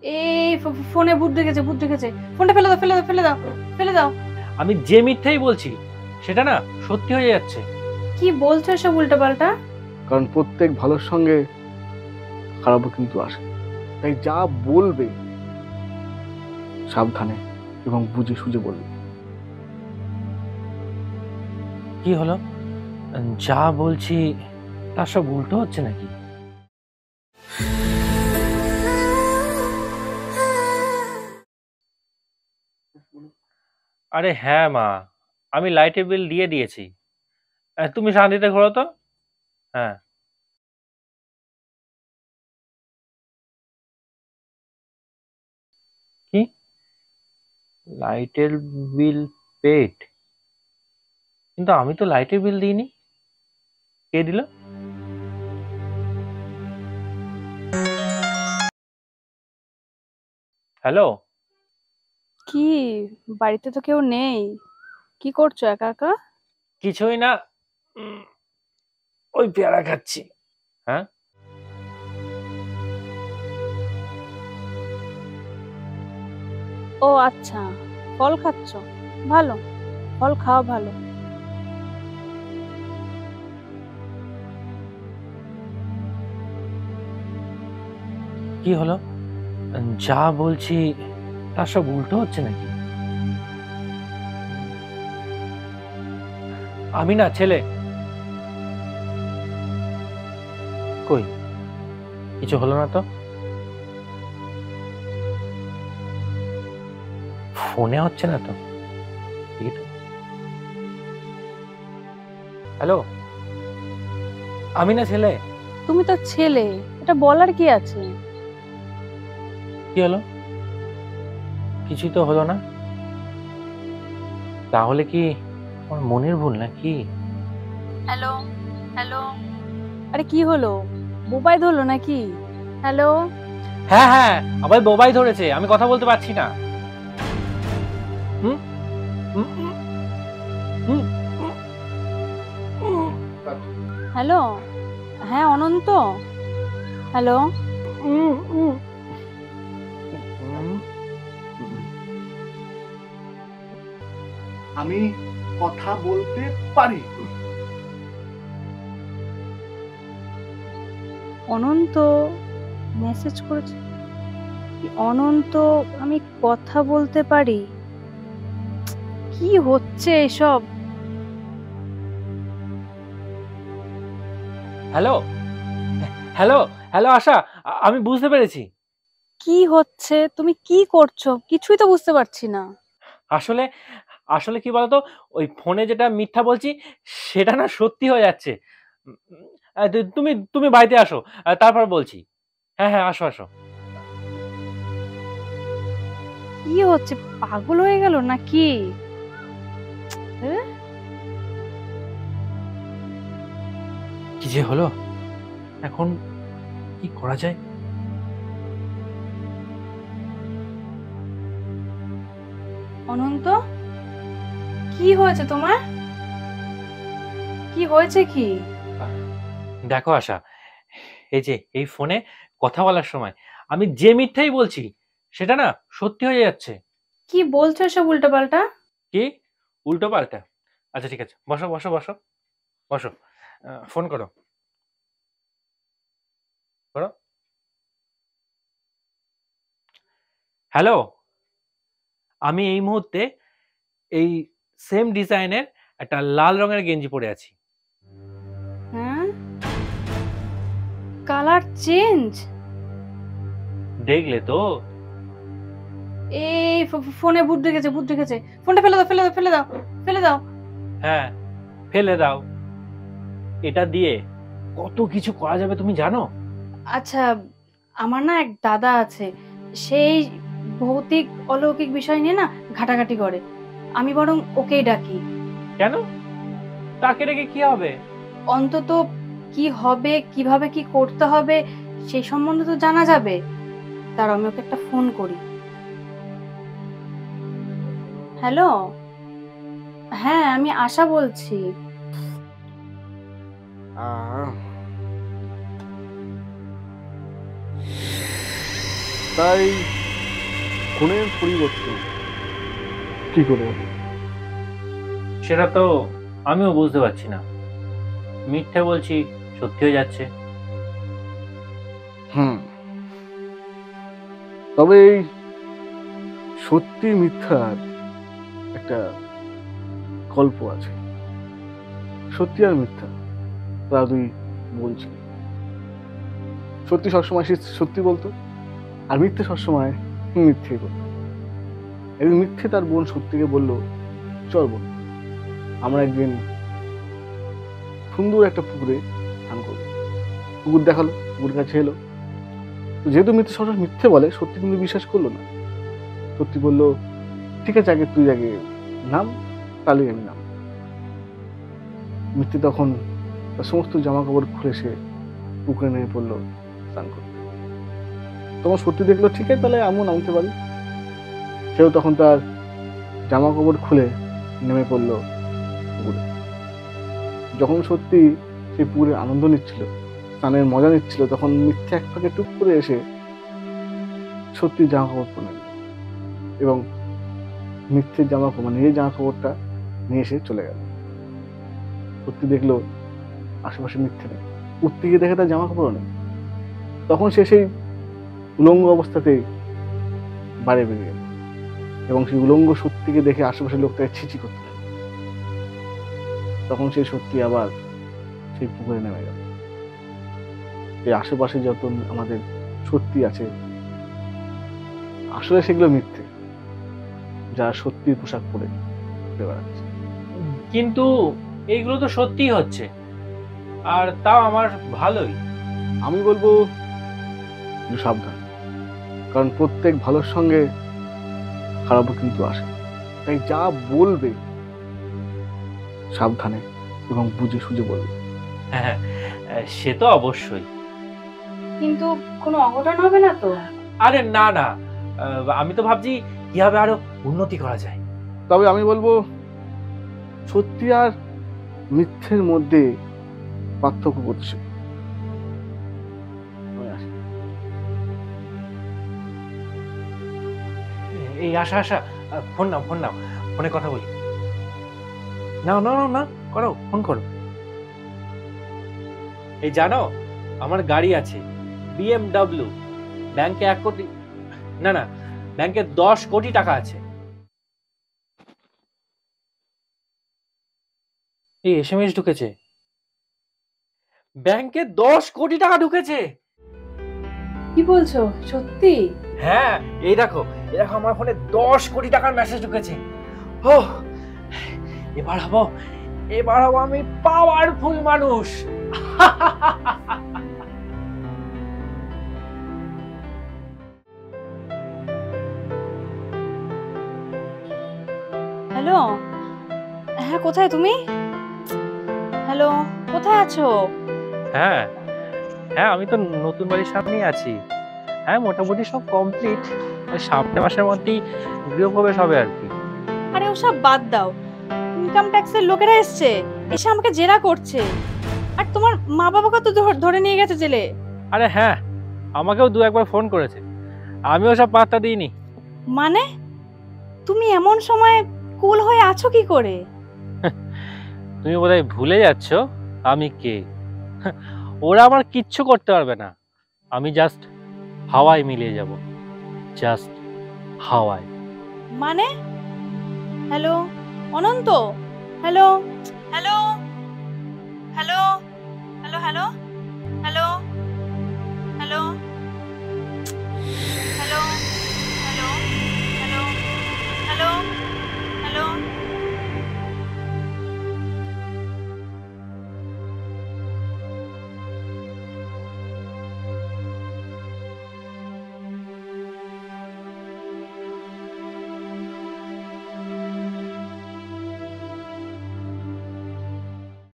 এই ফোনে ভূত দেখেছে, ভূত দেখেছে। ফোনটা ফেলে দাও, ফেলে দাও, ফেলে দাও, ফেলে দাও। আমি যে মিথ্যাই বলছি সেটা না সত্যি হয়ে যাচ্ছে। কি বলছো সব উল্টাপাল্টা? কারণ প্রত্যেক ভালোর সঙ্গে খারাপও কিন্তু আসে, তাই যা বলবে সাবধানে এবং বুঝে সুঝে বলবে। কি হলো? যা বলছি তার সব উল্টো হচ্ছে নাকি? আরে হ্যাঁ মা, আমি লাইটের বিল দিয়ে দিয়েছি। তুমি শান্তিতে ঘোরো তো। হ্যাঁ। কি? লাইটের বিল পেড? কিন্তু আমি তো লাইটের বিল দিইনি। কে দিল? হ্যালো। কি, বাড়িতে তো কেউ নেই, কি করছো একা একা? কিছুই না, উম, ওই পেয়ারা খাচ্ছি। হ্যাঁ। ও আচ্ছা, ফল খাচ্ছো, ভালো, ফল খাওয়া ভালো। কি হলো? যা বলছি তার সব উল্টো হচ্ছে নাকি? আমি না ছেলে। কই, কিছু হলো না তো? ফোনে হচ্ছে না তো? হ্যালো, আমি না ছেলে। তুমি তো ছেলে, এটা বলার কি আছে? কি হলো? কিছুই তো হলো না। তাহলে কি আমার মনের ভুল নাকি? Hello, hello. আরে কি হলো, বোবাই ধরলো নাকি? হ্যালো। হ্যাঁ হ্যাঁ, আবার বোবাই ধরেছে, আমি কথা বলতে পারছি না। হুম হুম হুম হুম হুম হ্যালো, হ্যাঁ অনন্ত। হ্যালো। হুম হুম হুম। আমি কথা বলতে পারি। অনন্ত মেসেজ করেছে কি? অনন্ত, আমি কথা বলতে পারি? কি হচ্ছে এসব? হ্যালো হ্যালো হ্যালো আশা, আমি বুঝতে পেরেছি। কি হচ্ছে? তুমি কি করছো? কিছুই তো বুঝতে পারছি না। আসলে আসলে কি বলতো, ওই ফোনে যেটা মিথ্যা বলছি সেটা না সত্যি হয়ে যাচ্ছে। উম, তুমি তুমি বাড়িতে আসো, তারপর বলছি। হ্যাঁ হ্যাঁ, আসো আসো। কি হচ্ছে? পাগল হয়ে গেল নাকি? এ? কি যে হলো, এখন কি করা যায়? অনন্ত, কি হয়েছে তোমার? কি হয়েছে কি? দেখো আশা, এই যে এই ফোনে কথা বলার সময় আমি যে মিথ্যাই বলছি সেটা না সত্যি হয়ে যাচ্ছে। কি বলছো এসব উল্টোপাল্টা? কি উল্টো পাল্টা? আচ্ছা ঠিক আছে, বসো বসো বসো বসো। ফোন করো, করো। হ্যালো, আমি এই মুহূর্তে এই সেম ডিজাইনের একটা লাল রঙের গেঞ্জি পরে আছি। হ্যাঁ, কালার চেঞ্জ? দেখলে তো? এই ফোনে ভূত দেখেছে, ভূত দেখেছে। ফোনটা ফেলে দাও, ফেলে দাও, ফেলে দাও, ফেলে দাও। হ্যাঁ, ফেলে দাও। এটা দিয়ে কত কিছু করা যাবে তুমি জানো? আচ্ছা, আমার না এক দাদা আছে, সেই ভৌতিক অলৌকিক বিষয় নিয়ে না ঘাটাঘাটি করে। আমি বরং ওকেই ডাকি। কেন? তাকে রেখে কি হবে? অন্তত কি হবে, কিভাবে কি করতে হবে সেই সম্বন্ধে তো জানা যাবে। তার আমি ওকে একটা ফোন করি। হ্যালো, হ্যাঁ আমি আশা বলছি। তাই ফোনের পরিবর্তে কি করে হবে? সেটা তো আমিও বুঝতে পারছি না। মিথ্যে বলছি, সত্যি হয়ে যাচ্ছে। তবে এই সত্যি মিথ্যার একটা গল্প আছে। সত্যি আর মিথ্যা তা তুই বলছি। সত্যি সবসময় সে সত্যি বলতো, আর মিথ্যে সবসময় মিথ্যেই বলতো। একদিন মিথ্যে তার বোন সত্যিকে বলল, চল বোন, আমরা একদিন সুন্দর একটা পুকুরে স্নান করবো। পুকুর দেখালো, পুকুর কাছে এলো। তো যেহেতু মিথ্যে সবসময় মিথ্যে বলে, সত্যি কিন্তু বিশ্বাস করলো না। সত্যি বললো, ঠিক আছে, আগে তুই আগে নাম, তাহলেই আমি নাম। মিথ্যে তখন তার সমস্ত জামা কাপড় খুলে সে পুকুরে নেমে পড়লো স্নান করতে। তখন সত্যি দেখলো, ঠিক আছে, তাহলে আমিও নামতে পারি। সেও তখন তার জামা কাপড় খুলে নেমে পড়লো পুকুরে। যখন সত্যি সেই পুকুরে আনন্দ নিচ্ছিল, স্নানের মজা নিচ্ছিল, তখন মিথ্যে এক ফাঁকে টুক করে এসে সত্যি জামা কাপড় পরে নিল এবং মিথ্যের জামা কাপড় মানে এই জামা কাপড়টা নিয়ে এসে চলে গেল। সত্যি দেখলো আশেপাশে মিথ্যে নেই, উঠতে গিয়ে দেখে তার জামা কাপড়ও নেই। তখন সে সেই উলঙ্গ অবস্থাতেই বাড়ি বেরিয়ে গেল এবং সেই উলঙ্গ সত্যিকে দেখে আশেপাশের লোক তাকে ছিচি করতে লাগলো। তখন সেই সত্যি আবার সেই পুকুরে নেমে গেল। এই আশেপাশে যত আমাদের সত্যি আছে, আসলে সেগুলো মিথ্যে, যারা সত্যির পোশাক পরে ঘুরে বেড়াচ্ছে। কিন্তু এইগুলো তো সত্যিই হচ্ছে, আর তাও আমার ভালোই। আমি বলবো একটু সাবধান, কারণ প্রত্যেক ভালোর সঙ্গে খারাপও কিন্তু আসে। তাই যা বলবে সাবধানে এবং বুঝে সুঝে বলবে। হ্যাঁ, সে তো অবশ্যই। কিন্তু কোনো অঘটন হবে না তো? আরে না না, আমি তো ভাবছি কিভাবে আরো উন্নতি করা যায়। তবে আমি বলবো সত্যি আর মিথ্যের মধ্যে পার্থক্য করছে। এই আশা আশা, ফোন নাও, ফোন নাও, ফোনে কথা বলি। নাও নাও নাও, না করো, ফোন করো। এই জানো, আমার গাড়ি আছে BMW, ব্যাংকে 1 কোটি, না না, ব্যাংকে 10 কোটি টাকা আছে। এই SMS ঢুকেছে, ব্যাংকে 10 কোটি টাকা ঢুকেছে। কি বলছো, সত্যি? হ্যাঁ, এই দেখো, এই দেখো, আমার ফোনে 10 কোটি টাকার মেসেজ ঢুকেছে। ও, এবার হবো আমি পাওয়ারফুল মানুষ। হ্যালো, হ্যাঁ, কোথায় তুমি? হ্যালো, কোথায় আছো? হ্যাঁ হ্যাঁ, আমি তো নতুন বাড়ির সামনেই আছি। হ্যাঁ, মোটামুটি সব কমপ্লিট, সামনের মাসের মধ্যেই গৃহপ্রবেশ হবে আর কি। আরে ওসব বাদ দাও, ইনকাম ট্যাক্সের লোকেরা এসছে, এসে আমাকে জেরা করছে। আর তোমার মা বাবাকে তো ধরে নিয়ে গেছে জেলে। আরে হ্যাঁ, আমাকেও 2-1 বার ফোন করেছে, আমিও সব পাত্তা দিইনি। মানে তুমি এমন সময় কুল হয়ে আছো কি করে? তুমি বোধহয় ভুলে যাচ্ছ আমি কে। ওরা আমার কিচ্ছু করতে পারবে না, আমি জাস্ট হাওয়ায় মিলিয়ে যাব, জাস্ট হাওয়ায়। মানে hello Ananta, hello hello hello hello hello hello